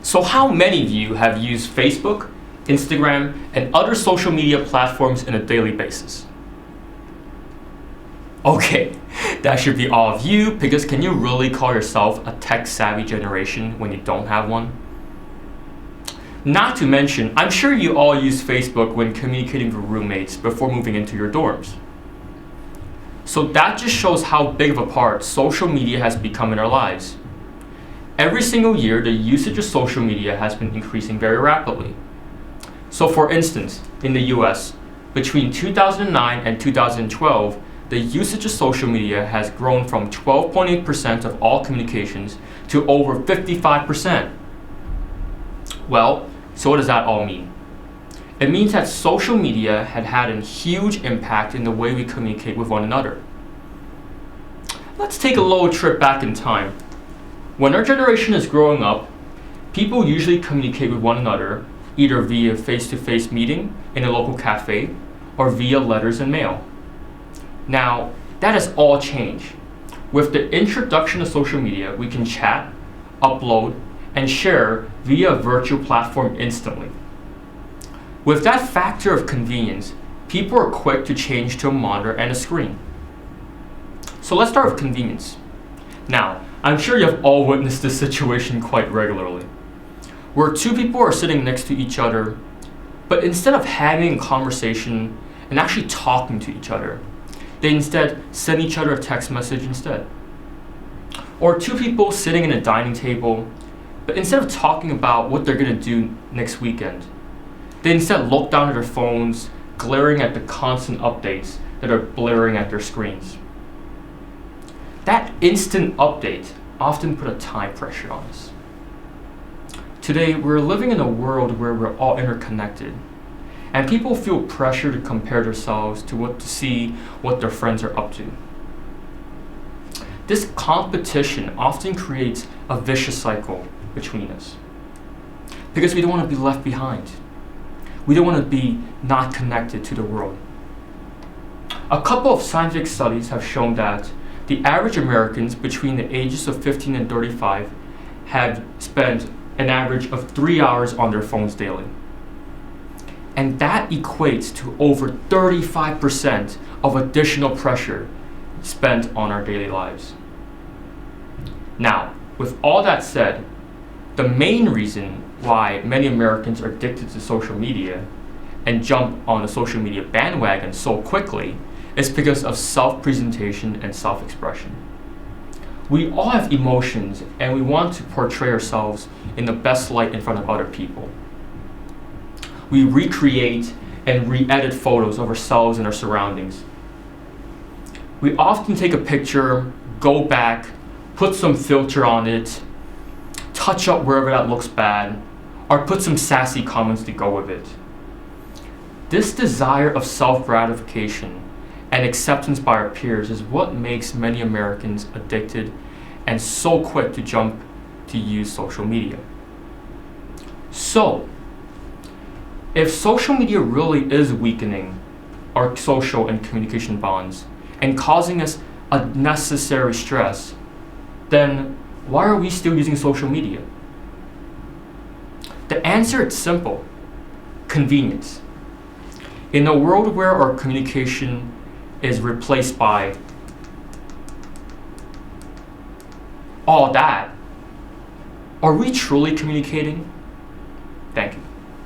So how many of you have used Facebook, Instagram, and other social media platforms on a daily basis? Okay, that should be all of you, because can you really call yourself a tech-savvy generation when you don't have one? Not to mention, I'm sure you all use Facebook when communicating with roommates before moving into your dorms. So that just shows how big of a part social media has become in our lives. Every single year, the usage of social media has been increasing very rapidly. So for instance, in the US, between 2009 and 2012, the usage of social media has grown from 12.8% of all communications to over 55%. Well, so what does that all mean? It means that social media had a huge impact in the way we communicate with one another. Let's take a little trip back in time. When our generation is growing up, people usually communicate with one another either via face-to-face meeting in a local cafe or via letters and mail. Now, that has all changed. With the introduction of social media, we can chat, upload, and share via a virtual platform instantly. With that factor of convenience, people are quick to change to a monitor and a screen. So let's start with convenience. Now, I'm sure you have all witnessed this situation quite regularly, where two people are sitting next to each other, but instead of having a conversation and actually talking to each other, they instead send each other a text message instead. Or two people sitting at a dining table, but instead of talking about what they're going to do next weekend, they instead look down at their phones, glaring at the constant updates that are blaring at their screens. That instant update often put a time pressure on us. Today, we're living in a world where we're all interconnected, and people feel pressure to compare themselves to see what their friends are up to. This competition often creates a vicious cycle between us, because we don't want to be left behind. We don't want to be not connected to the world. A couple of scientific studies have shown that the average Americans between the ages of 15 and 35 have spent an average of 3 hours on their phones daily. And that equates to over 35% of additional pressure spent on our daily lives. Now, with all that said, the main reason why many Americans are addicted to social media and jump on the social media bandwagon so quickly is because of self-presentation and self-expression. We all have emotions, and we want to portray ourselves in the best light in front of other people. We recreate and re-edit photos of ourselves and our surroundings. We often take a picture, go back, put some filter on it, touch up wherever that looks bad, or put some sassy comments to go with it. This desire of self-gratification and acceptance by our peers is what makes many Americans addicted and so quick to jump to use social media. So, if social media really is weakening our social and communication bonds and causing us unnecessary stress, then why are we still using social media? The answer is simple: convenience. In a world where our communication is replaced by all that, are we truly communicating? Thank you.